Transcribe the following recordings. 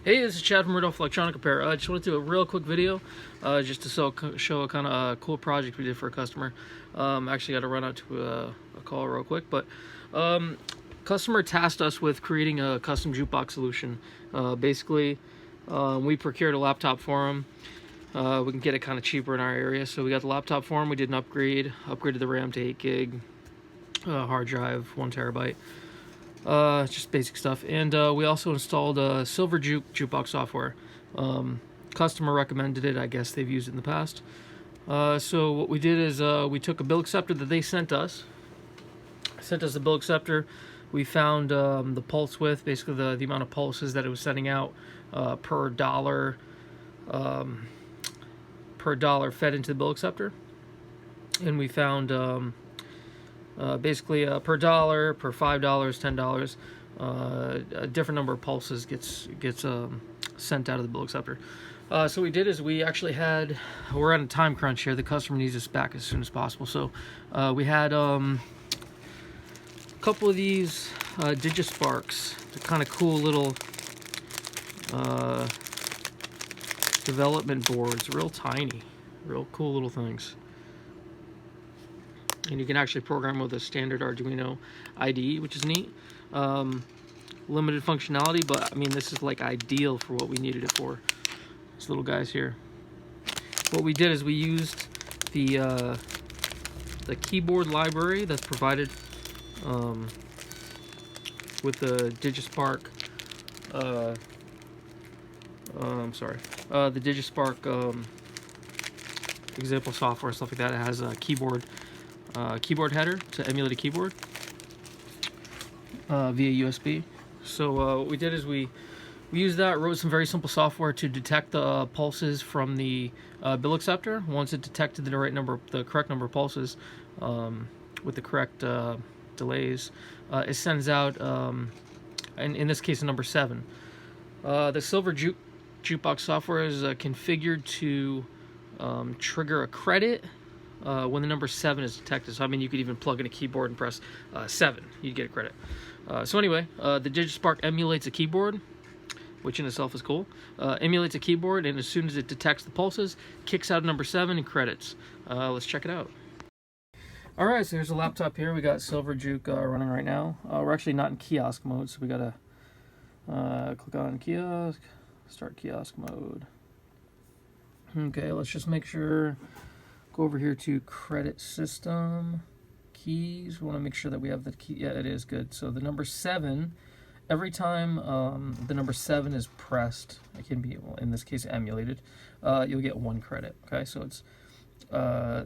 Hey, this is Chad from Rudolph Electronic Repair. I just wanted to do a real quick video just to show a kind of cool project we did for a customer. Actually got to run out to a call real quick, but customer tasked us with creating a custom jukebox solution. Basically, we procured a laptop for him. We can get it kind of cheaper in our area, so we got the laptop for him. We did an upgraded the RAM to 8 gig, hard drive 1 terabyte. Just basic stuff, and we also installed Silver Juke Box software. Customer recommended it. I guess they've used it in the past. So what we did is we took a bill acceptor that they sent us. The bill acceptor. We found the pulse width, basically the amount of pulses that it was sending out per dollar fed into the bill acceptor, and we found. Basically, per dollar, per $5, $10, a different number of pulses gets sent out of the bill acceptor. So what we did is we're on a time crunch here. The customer needs us back as soon as possible. So we had a couple of these digisparks. They're kind of cool little development boards, real tiny, real cool little things. And you can actually program with a standard Arduino IDE, which is neat. Limited functionality, but I mean, this is like ideal for what we needed it for. These little guys here. What we did is we used the keyboard library that's provided with the digispark. The digispark example software, stuff like that. It has a keyboard header to emulate a keyboard via USB. So what we did is we used that, wrote some very simple software to detect the pulses from the bill acceptor. Once it detected the correct number of pulses with the correct delays, it sends out, in this case, a number 7. The Silver Juke Box software is configured to trigger a credit when the number 7 is detected. So I mean, you could even plug in a keyboard and press 7, you'd get a credit. So anyway, the digispark emulates a keyboard, which in itself is cool. Emulates a keyboard, and as soon as it detects the pulses, kicks out number 7 and credits. Let's check it out. Alright, so here's a laptop here. We got Silver Juke running right now. We're actually not in kiosk mode, so we gotta click on kiosk, start kiosk mode. Okay, let's just make sure. Go over here to credit system keys. We want to make sure that we have the key. Yeah, it is good. So the number 7, every time the number 7 is pressed, it can be, well, in this case, emulated, you'll get 1 credit. Okay, so it's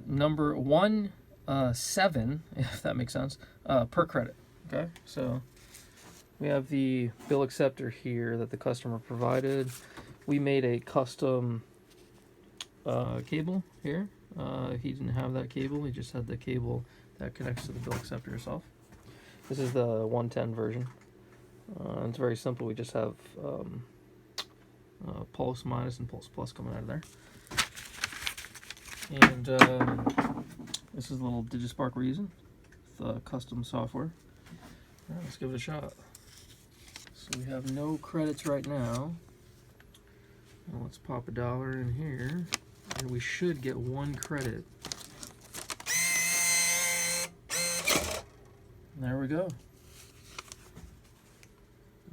number 7, if that makes sense, per credit. Okay, so we have the bill acceptor here that the customer provided. We made a custom cable here. He didn't have that cable, he just had the cable that connects to the bill acceptor itself. This is the 110 version. It's very simple. We just have pulse minus and pulse plus coming out of there. And this is the little digispark we're using, the custom software. All right, let's give it a shot. So we have no credits right now. Well, let's pop $1 in here, and we should get 1 credit. There we go.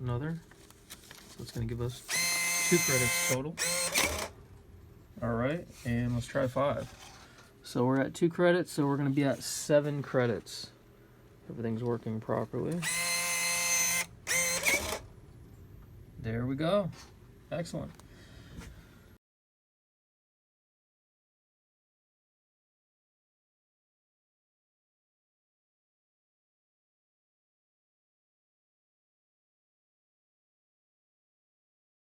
Another. So it's going to give us 2 credits total. Alright, and let's try 5. So we're at 2 credits, so we're going to be at 7 credits. Everything's working properly. There we go. Excellent.